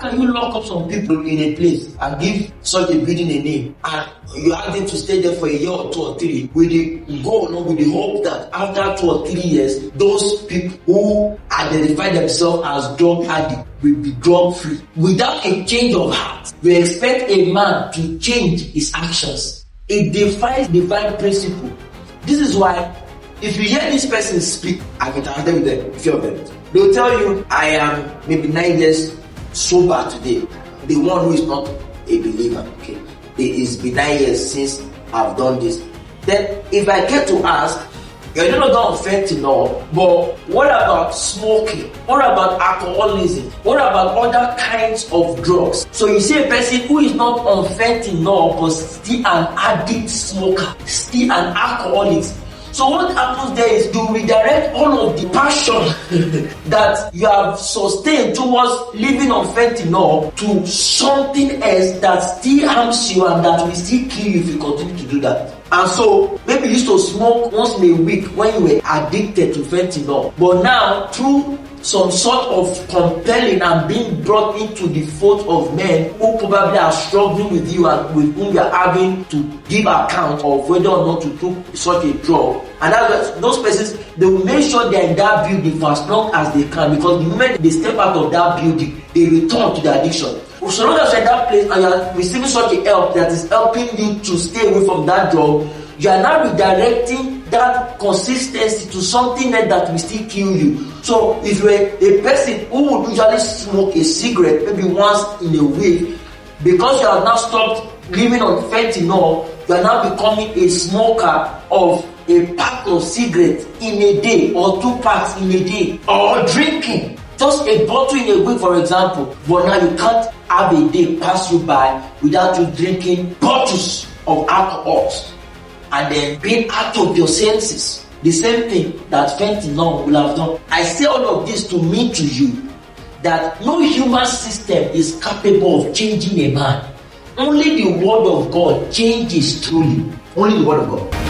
can you lock up some people in a place and give such a building a name, and you ask them to stay there for a year or 2 or 3 with the goal, with the hope that after 2 or 3 years, those people who identify themselves as drug addicts will be drug free? Without a change of heart, we expect a man to change his actions. It defies divine principle. This is why if you hear this person speak, I've interacted with them, a few of them, they'll tell you, I am maybe 9 years sober today. The one who is not a believer, okay? It's been 9 years since I've done this. Then if I get to ask, you're not done fentanyl, but what about smoking? What about alcoholism? What about other kinds of drugs? So you see a person who is not on fentanyl, but still an addict smoker, still an alcoholic. So what happens there is you redirect all of the passion that you have sustained towards living on fentanyl to something else that still harms you and that will still kill you if you continue to do that. And so maybe you used to smoke once in a week when you were addicted to fentanyl, but now through some sort of compelling and being brought into the fold of men who probably are struggling with you and with whom you are having to give account of whether or not you took such a drug. And those persons, they will make sure they are in that building for as long as they can, because the moment they step out of that building, they return to the addiction. So long as you're in that place and you are receiving such a help that is helping you to stay away from that drug, you are now redirecting that consistency to something else that will still kill you. So if you're a person who would usually smoke a cigarette maybe once in a week, because you have now stopped living on fentanyl, you are now becoming a smoker of a pack of cigarettes in a day or 2 packs in a day, or drinking just a bottle in a week, for example. But now you can't have a day pass you by without you drinking bottles of alcohols and then being out of your senses. The same thing that fentanyl will have done. I say all of this to mean to you that no human system is capable of changing a man. Only the word of God changes truly. Only the word of God.